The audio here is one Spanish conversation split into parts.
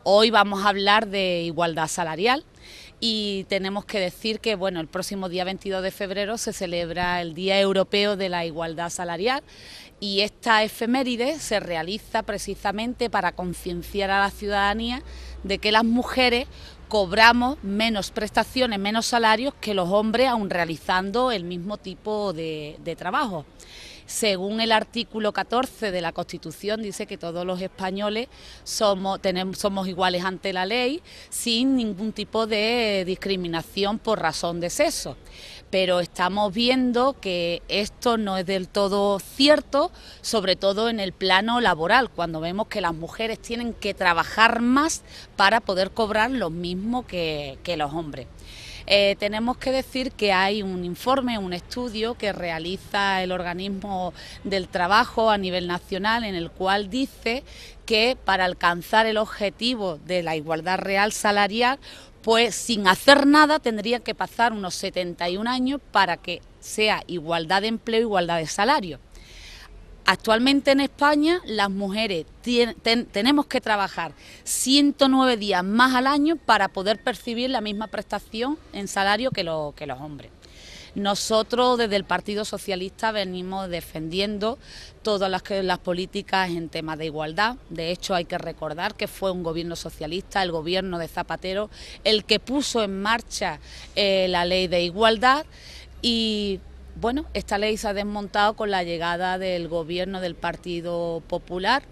Hoy vamos a hablar de igualdad salarial y tenemos que decir que el próximo día 22 de febrero se celebra el Día Europeo de la Igualdad Salarial y esta efeméride se realiza precisamente para concienciar a la ciudadanía de que las mujeres cobramos menos prestaciones, menos salarios que los hombres, aun realizando el mismo tipo de trabajo. Según el artículo 14 de la Constitución, dice que todos los españoles somos iguales ante la ley sin ningún tipo de discriminación por razón de sexo. Pero estamos viendo que esto no es del todo cierto, sobre todo en el plano laboral, cuando vemos que las mujeres tienen que trabajar más para poder cobrar lo mismo que los hombres. Tenemos que decir que hay un informe, un estudio que realiza el organismo del trabajo a nivel nacional, en el cual dice que para alcanzar el objetivo de la igualdad real salarial, pues sin hacer nada tendrían que pasar unos 71 años para que sea igualdad de empleo, igualdad de salario. Actualmente en España las mujeres tenemos que trabajar 109 días más al año para poder percibir la misma prestación en salario que los hombres. Nosotros desde el Partido Socialista venimos defendiendo todas las políticas en temas de igualdad. De hecho, hay que recordar que fue un gobierno socialista, el gobierno de Zapatero, el que puso en marcha la ley de igualdad y esta ley se ha desmontado con la llegada del gobierno del Partido Popular,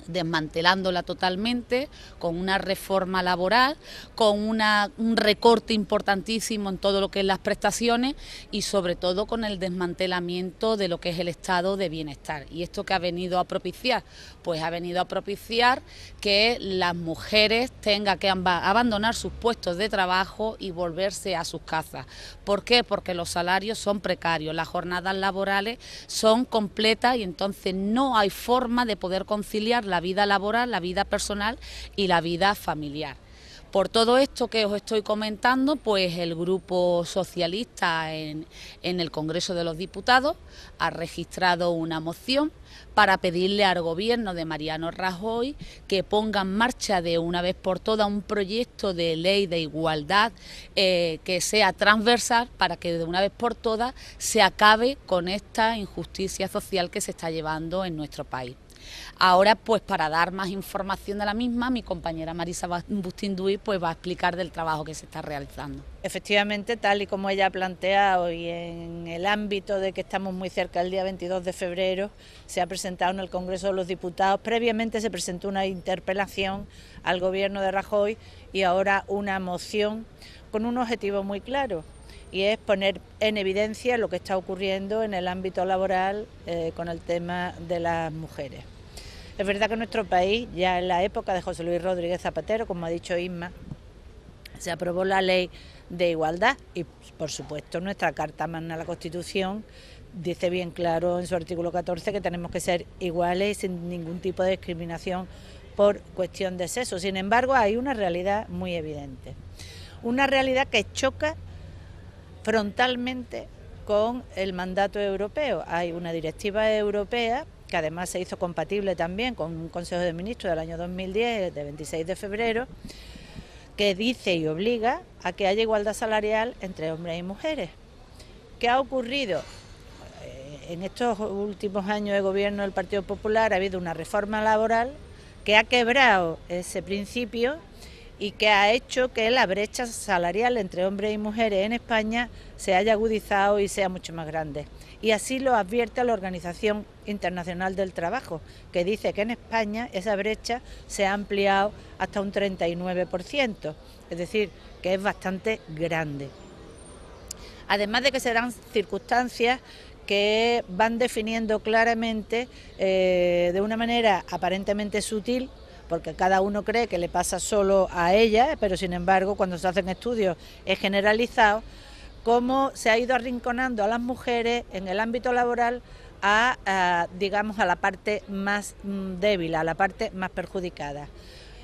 desmantelándola totalmente, con una reforma laboral, con un recorte importantísimo en todo lo que es las prestaciones y sobre todo con el desmantelamiento de lo que es el estado de bienestar. ¿Y esto qué ha venido a propiciar? Pues ha venido a propiciar que las mujeres tengan que abandonar sus puestos de trabajo y volverse a sus casas. ¿Por qué? Porque los salarios son precarios, las jornadas laborales son completas y entonces no hay forma de poder conciliar la vida laboral, la vida personal y la vida familiar. Por todo esto que os estoy comentando, pues el Grupo Socialista en el Congreso de los Diputados ha registrado una moción para pedirle al Gobierno de Mariano Rajoy que ponga en marcha de una vez por todas un proyecto de ley de igualdad que sea transversal para que de una vez por todas se acabe con esta injusticia social que se está llevando en nuestro país. Ahora, pues para dar más información de la misma, mi compañera Marisa Bustinduy pues va a explicar del trabajo que se está realizando. Efectivamente, tal y como ella ha planteado y en el ámbito de que estamos muy cerca del día 22 de febrero, se ha presentado en el Congreso de los Diputados. Previamente se presentó una interpelación al Gobierno de Rajoy y ahora una moción con un objetivo muy claro, y es poner en evidencia lo que está ocurriendo en el ámbito laboral con el tema de las mujeres. Es verdad que en nuestro país, ya en la época de José Luis Rodríguez Zapatero, como ha dicho Isma, se aprobó la ley de igualdad y, por supuesto, nuestra Carta Magna de la Constitución dice bien claro en su artículo 14 que tenemos que ser iguales y sin ningún tipo de discriminación por cuestión de sexo. Sin embargo, hay una realidad muy evidente, una realidad que choca frontalmente con el mandato europeo. Hay una directiva europea que además se hizo compatible también con un Consejo de Ministros del año 2010, de 26 de febrero, que dice y obliga a que haya igualdad salarial entre hombres y mujeres. ¿Qué ha ocurrido? En estos últimos años de gobierno del Partido Popular ha habido una reforma laboral que ha quebrado ese principio y que ha hecho que la brecha salarial entre hombres y mujeres en España se haya agudizado y sea mucho más grande. Y así lo advierte la Organización Internacional del Trabajo, que dice que en España esa brecha se ha ampliado hasta un 39%, es decir, que es bastante grande. Además de que serán circunstancias que van definiendo claramente de una manera aparentemente sutil, porque cada uno cree que le pasa solo a ella, pero sin embargo cuando se hacen estudios es generalizado, cómo se ha ido arrinconando a las mujeres en el ámbito laboral digamos, a la parte más débil, a la parte más perjudicada.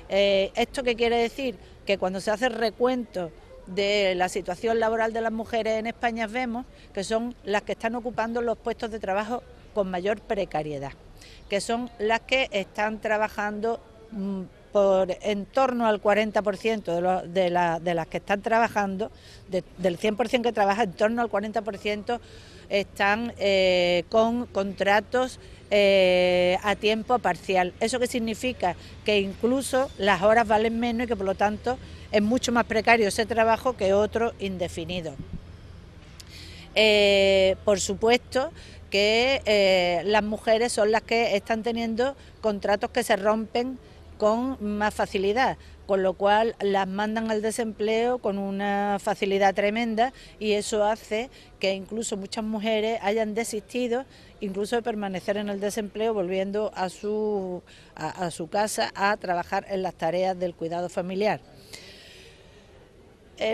¿Esto qué quiere decir? Que cuando se hace el recuento de la situación laboral de las mujeres en España vemos que son las que están ocupando los puestos de trabajo con mayor precariedad, que son las que están trabajando por en torno al 40% de las que están trabajando, del 100% que trabaja, en torno al 40% están con contratos a tiempo parcial. ¿Eso qué significa? Que incluso las horas valen menos y que por lo tanto es mucho más precario ese trabajo que otro indefinido. Por supuesto que las mujeres son las que están teniendo contratos que se rompen con más facilidad, con lo cual las mandan al desempleo con una facilidad tremenda, y eso hace que incluso muchas mujeres hayan desistido incluso de permanecer en el desempleo, volviendo a su casa a trabajar en las tareas del cuidado familiar.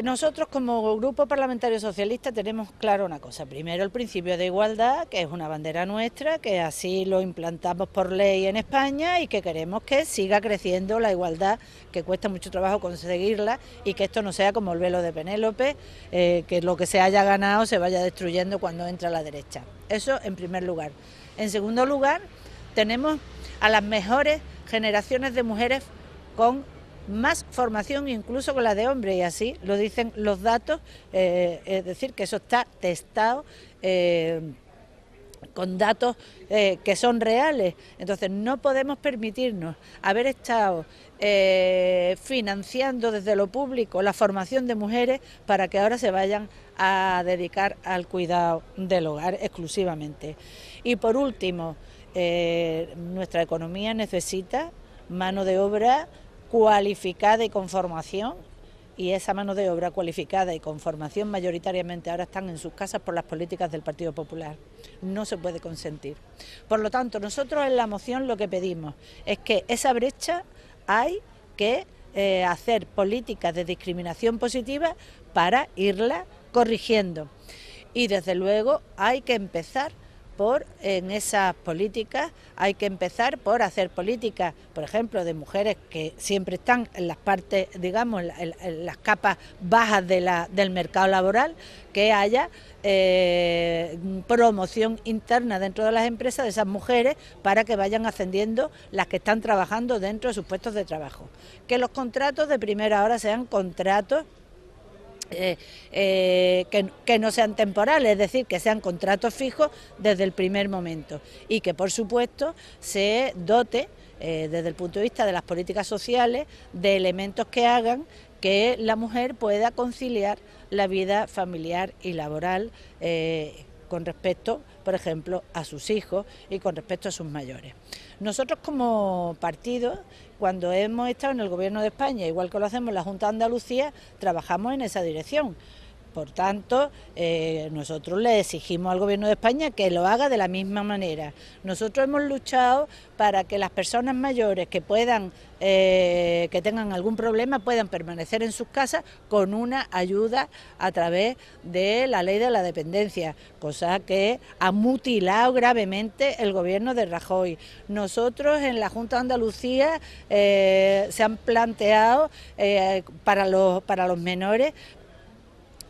Nosotros como Grupo Parlamentario Socialista tenemos claro una cosa: primero, el principio de igualdad, que es una bandera nuestra, que así lo implantamos por ley en España y que queremos que siga creciendo la igualdad, que cuesta mucho trabajo conseguirla, y que esto no sea como el velo de Penélope, que lo que se haya ganado se vaya destruyendo cuando entra la derecha. Eso en primer lugar. En segundo lugar, tenemos a las mejores generaciones de mujeres con más formación incluso con la de hombres, y así lo dicen los datos, es decir, que eso está testado con datos que son reales. Entonces no podemos permitirnos haber estado financiando desde lo público la formación de mujeres para que ahora se vayan a dedicar al cuidado del hogar exclusivamente. Y por último, nuestra economía necesita mano de obra cualificada y con formación, y esa mano de obra cualificada y con formación mayoritariamente ahora están en sus casas por las políticas del Partido Popular. No se puede consentir. Por lo tanto, nosotros en la moción lo que pedimos es que esa brecha hay que hacer políticas de discriminación positiva para irla corrigiendo, y desde luego hay que empezar en esas políticas, hay que empezar por hacer políticas, por ejemplo, de mujeres que siempre están en las partes, digamos, en las capas bajas del mercado laboral, que haya promoción interna dentro de las empresas de esas mujeres para que vayan ascendiendo las que están trabajando dentro de sus puestos de trabajo. Que los contratos de primera hora sean contratos que no sean temporales, es decir, que sean contratos fijos desde el primer momento, y que por supuesto se dote desde el punto de vista de las políticas sociales de elementos que hagan que la mujer pueda conciliar la vida familiar y laboral con respecto, por ejemplo, a sus hijos y con respecto a sus mayores. Nosotros como partido, cuando hemos estado en el Gobierno de España, igual que lo hacemos en la Junta de Andalucía, trabajamos en esa dirección. Por tanto, nosotros le exigimos al Gobierno de España que lo haga de la misma manera. Nosotros hemos luchado para que las personas mayores que tengan algún problema puedan permanecer en sus casas con una ayuda a través de la ley de la dependencia, cosa que ha mutilado gravemente el Gobierno de Rajoy. Nosotros en la Junta de Andalucía se han planteado para los menores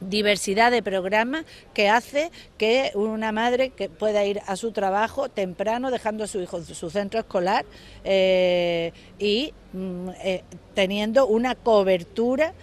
diversidad de programas que hace que una madre que pueda ir a su trabajo temprano, dejando a su hijo en su centro escolar y teniendo una cobertura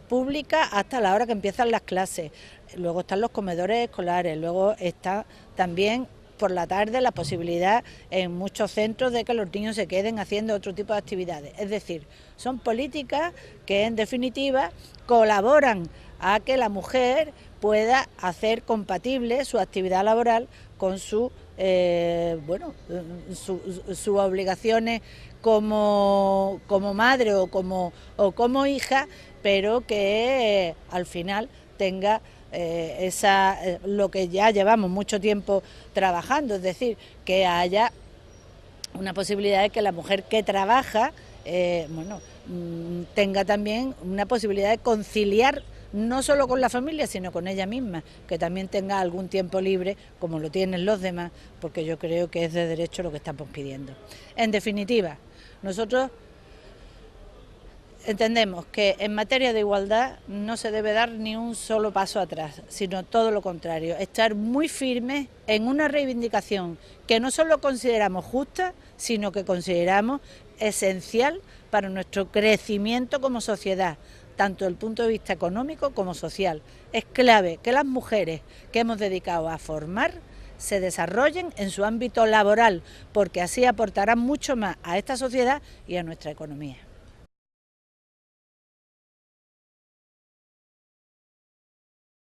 pública hasta la hora que empiezan las clases. Luego están los comedores escolares, luego está también por la tarde la posibilidad en muchos centros de que los niños se queden haciendo otro tipo de actividades. Es decir, son políticas que en definitiva colaboran a que la mujer pueda hacer compatible su actividad laboral con sus obligaciones como madre o como hija, pero que al final tenga lo que ya llevamos mucho tiempo trabajando, es decir, que haya una posibilidad de que la mujer que trabaja tenga también una posibilidad de conciliar no solo con la familia, sino con ella misma, que también tenga algún tiempo libre, como lo tienen los demás, porque yo creo que es de derecho lo que estamos pidiendo. En definitiva, nosotros Entendemos que en materia de igualdad no se debe dar ni un solo paso atrás, sino todo lo contrario, estar muy firmes en una reivindicación que no solo consideramos justa, sino que consideramos esencial para nuestro crecimiento como sociedad, tanto desde el punto de vista económico como social. Es clave que las mujeres que hemos dedicado a formar se desarrollen en su ámbito laboral, porque así aportarán mucho más a esta sociedad y a nuestra economía.